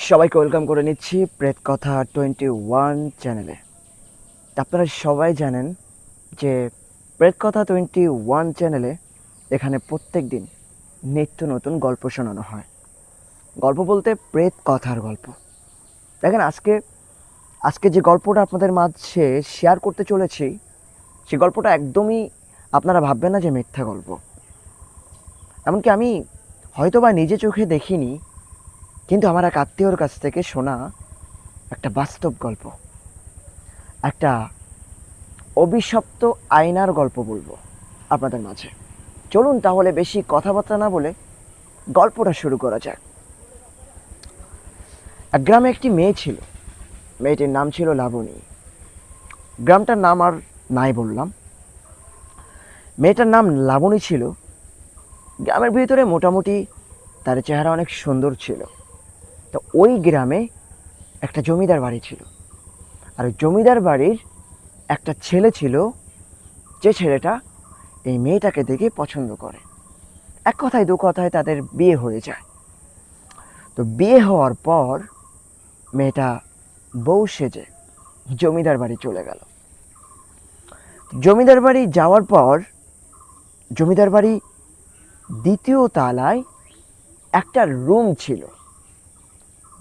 সবাইকে ওয়েলকাম করে নিচ্ছি প্রেত কথা 21 চ্যানেলে। আপনারা সবাই জানেন যে প্রেত কথা 21 চ্যানেলে এখানে প্রত্যেক দিন নিত্য নতুন গল্প শোনানো হয়। গল্প বলতে প্রেত কথার গল্প। দেখেন আজকে যে গল্পটা আপনাদের মাঝে শেয়ার করতে চলেছি, সেই গল্পটা একদমই আপনারা ভাববেন না যে মিথ্যা গল্প। এমনকি আমি হয়তো বা নিজে চোখে দেখিনি, কিন্তু আমার এক আত্মীয়র কাছ থেকে শোনা একটা বাস্তব গল্প, একটা অভিশপ্ত আয়নার গল্প বলবো আপনাদের মাঝে। চলুন তাহলে বেশি কথাবার্তা না বলে গল্পটা শুরু করা যাক। এক গ্রামে একটি মেয়ে ছিল। মেয়েটির নাম ছিল লাবণী। গ্রামটার নাম আর নাই বললাম। মেয়েটার নাম লাবণী ছিল। গ্রামের ভিতরে মোটামুটি তার চেহারা অনেক সুন্দর ছিল। তো ওই গ্রামে একটা জমিদার বাড়ি ছিল, আর ওই জমিদার বাড়ির একটা ছেলে ছিল, যে ছেলেটা এই মেয়েটাকে দেখে পছন্দ করে। এক কথায় দু কথায় তাদের বিয়ে হয়ে যায়। তো বিয়ে হওয়ার পর মেয়েটা বউ সেজে জমিদার বাড়ি চলে গেল। জমিদার বাড়ি যাওয়ার পর জমিদার বাড়ি দ্বিতীয় তলায় একটা রুম ছিল,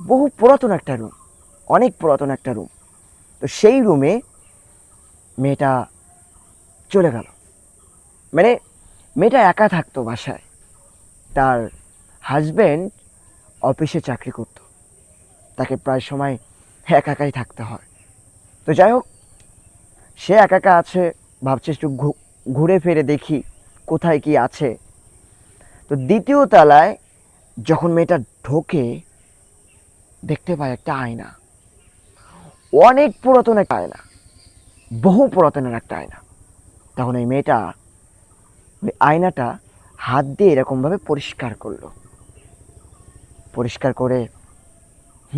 বহু পুরাতন একটা রুম, অনেক পুরাতন একটা রুম। তো সেই রুমে মেয়েটা চলে গেল। মানে মেয়েটা একা থাকতো বাসায়। তার হাজব্যান্ড অফিসে চাকরি করত, তাকে প্রায় সময় একা একাই থাকতে হয়। তো যাই হোক, সে একা একা আছে, ভাবছে একটু ঘুরে ফিরে দেখি কোথায় কি আছে। তো দ্বিতীয় তলায় যখন মেয়েটা ঢোকে, দেখতে পায় একটা আয়না, অনেক পুরাতন একটা আয়না, বহু পুরাতনের একটা আয়না। তখন এই মেয়েটা ওই আয়নাটা হাত দিয়ে এরকমভাবে পরিষ্কার করলো। পরিষ্কার করে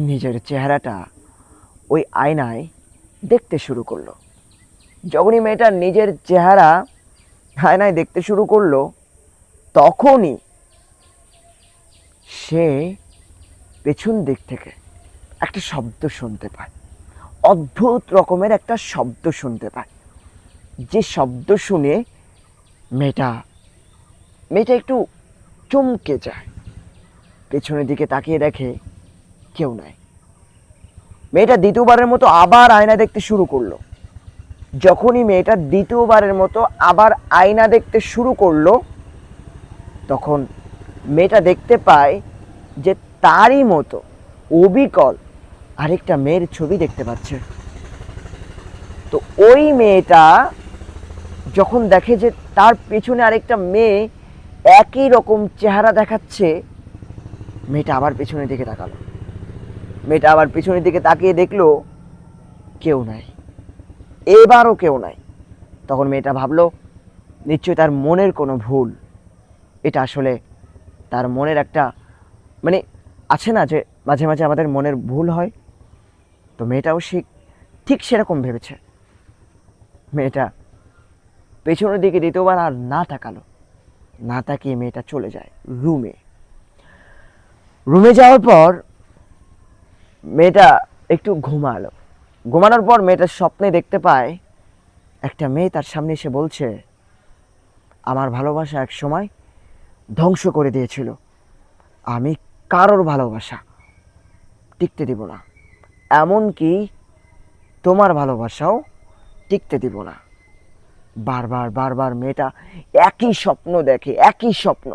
নিজের চেহারাটা ওই আয়নায় দেখতে শুরু করলো। যখনই মেয়েটা নিজের চেহারা আয়নায় দেখতে শুরু করলো, তখনই সে পেছন দিক থেকে একটা শব্দ শুনতে পায়। অদ্ভুত রকমের একটা শব্দ শুনতে পায়। যে শব্দ শুনে মেয়েটা একটু চমকে যায়। পেছনের দিকে তাকিয়ে দেখে কেউ নাই। মেয়েটা দ্বিতীয়বারের মতো আবার আয়না দেখতে শুরু করলো। যখনই মেয়েটা দ্বিতীয়বারের মতো আবার আয়না দেখতে শুরু করলো, তখন মেয়েটা দেখতে পায় যে তারই মতো অবিকল আরেকটা মেয়ের ছবি দেখতে পাচ্ছে। তো ওই মেয়েটা যখন দেখে যে তার পেছনে আরেকটা মেয়ে একই রকম চেহারা দেখাচ্ছে, মেয়েটা আবার পেছনের দিকে তাকালো। মেয়েটা আবার পেছনের দিকে তাকিয়ে দেখলো কেউ নাই, এবারও কেউ নাই। তখন মেয়েটা ভাবলো নিশ্চয়ই তার মনের কোনো ভুল। এটা আসলে তার মনের একটা, মানে আছে না যে মাঝে মাঝে আমাদের মনের ভুল হয়। তো মেয়েটাও ঠিক সেরকম ভেবেছে। মেয়েটা পেছনের দিকে দ্বিতীয়বার আর না তাকালো। না তাকিয়ে মেয়েটা চলে যায় রুমে। রুমে যাওয়ার পর মেয়েটা একটু ঘুমালো। ঘুমানোর পর মেয়েটার স্বপ্নে দেখতে পায় একটা মেয়ে তার সামনে এসে বলছে, আমার ভালোবাসা এক সময় ধ্বংস করে দিয়েছিল, আমি কারোর ভালোবাসা টিকতে দিব না, এমনকি তোমার ভালোবাসাও টিকতে দিব না। বারবার বারবার মেয়েটা একই স্বপ্ন দেখে, একই স্বপ্ন।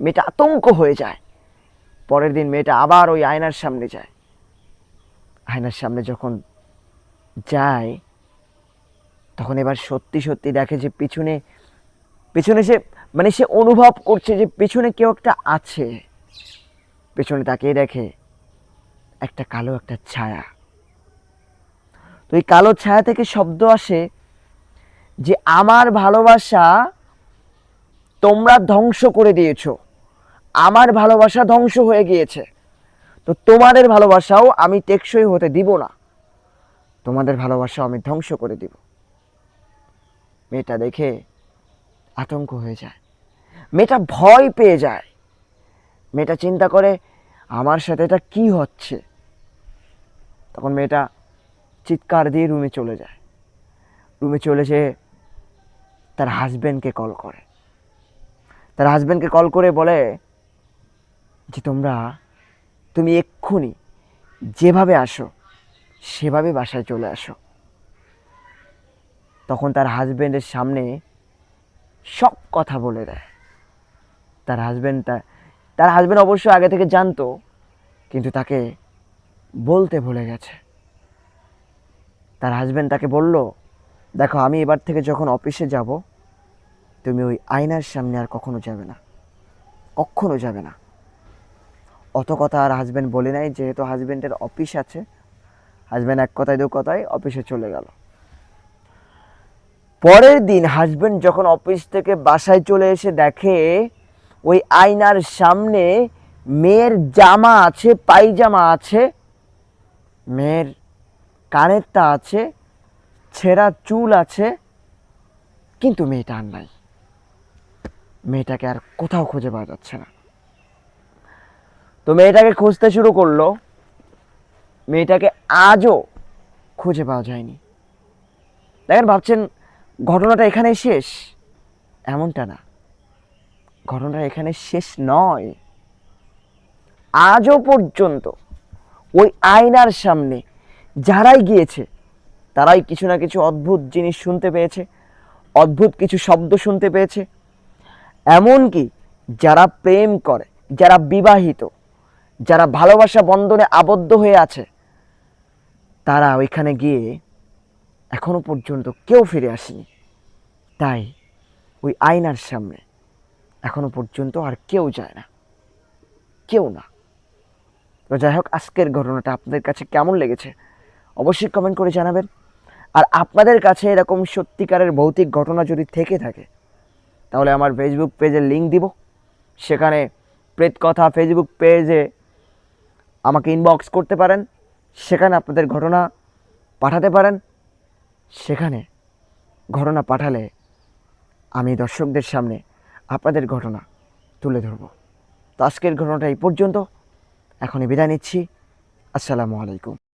মেয়েটা আতঙ্ক হয়ে যায়। পরের দিন মেয়েটা আবার ওই আয়নার সামনে যায়। আয়নার সামনে যখন যায়, তখন এবার সত্যি সত্যি দেখে যে পিছনে পেছনে সে অনুভব করছে যে পেছনে কেউ একটা আছে। পেছনে তাকিয়ে দেখে একটা কালো একটা ছায়া। তো এই কালো ছায়া থেকে শব্দ আসে যে আমার ভালোবাসা তোমরা ধ্বংস করে দিয়েছো, আমার ভালোবাসা ধ্বংস হয়ে গিয়েছে, তো তোমাদের ভালোবাসাও আমি টেকসই হতে দিব না, তোমাদের ভালোবাসাও আমি ধ্বংস করে দিব। মেয়েটা দেখে আতঙ্ক হয়ে যায়, মেয়েটা ভয় পেয়ে যায়। মেয়েটা চিন্তা করে আমার সাথে এটা কি হচ্ছে? তখন মেয়েটা চিৎকার দিয়ে রুমে চলে যায়। রুমে চলে যেয়ে তার হাজব্যান্ডকে কল করে। তার হাজব্যান্ডকে কল করে বলে যে তুমি এক্ষুনি যেভাবে আসো সেভাবে বাসায় চলে আসো। তখন তার হাজব্যান্ডের সামনে সব কথা বলে দেয়। তার হাজব্যান্ড অবশ্য আগে থেকে জানতো, কিন্তু তাকে বলতে ভুলে গেছে। তার হাজব্যান্ড তাকে বলল, দেখো আমি এবার থেকে যখন অফিসে যাব, তুমি ওই আয়নার সামনে আর কখনো যাবে না। অত কথা আর হাজব্যান্ড বলে নাই, যেহেতু হাজব্যান্ডের অফিস আছে। হাজব্যান্ড এক কথায় দু কথায় অফিসে চলে গেল। পরের দিন হাজব্যান্ড যখন অফিস থেকে বাসায় চলে এসে দেখে ওই আয়নার সামনে মেয়ের জামা আছে, পায়জামা আছে, মেয়ের কানেরটা আছে, ছেঁড়া চুল আছে, কিন্তু মেয়েটা আর নাই। মেয়েটাকে আর কোথাও খুঁজে পাওয়া যাচ্ছে না। তো মেয়েটাকে খুঁজতে শুরু করলো। মেয়েটাকে আজও খুঁজে পাওয়া যায়নি। দেখেন, ভাবছেন ঘটনাটা এখানেই শেষ? এমনটা না, ঘটনাটা এখানে শেষ নয়। আজও পর্যন্ত ওই আয়নার সামনে যারাই গিয়েছে তারাই কিছু না কিছু অদ্ভুত জিনিস শুনতে পেয়েছে, অদ্ভুত কিছু শব্দ শুনতে পেয়েছে। এমনকি যারা প্রেম করে, যারা বিবাহিত, যারা ভালোবাসা বন্ধনে আবদ্ধ হয়ে আছে, তারা ওইখানে গিয়ে এখনো পর্যন্ত কেউ ফিরে আসেনি। তাই ওই আয়নার সামনে এখনো পর্যন্ত আর কেউ যায় না, কেউ না। তো যাই হোক, আজকের ঘটনাটা আপনাদের কাছে কেমন লেগেছে অবশ্যই কমেন্ট করে জানাবেন। আর আপনাদের কাছে এরকম সত্যিকারের ভৌতিক ঘটনা যদি থেকে থাকে, তাহলে আমার ফেসবুক পেজের লিঙ্ক দিব, সেখানে প্রেত কথা ফেসবুক পেজে আমাকে ইনবক্স করতে পারেন। সেখানে আপনাদের ঘটনা পাঠাতে পারেন। সেখানে ঘটনা পাঠালে আমি দর্শকদের সামনে আপনাদের ঘটনা তুলে ধরব। তো আজকের ঘটনাটা এই পর্যন্ত। এখনই বিদায় নিচ্ছি। আসসালামু আলাইকুম।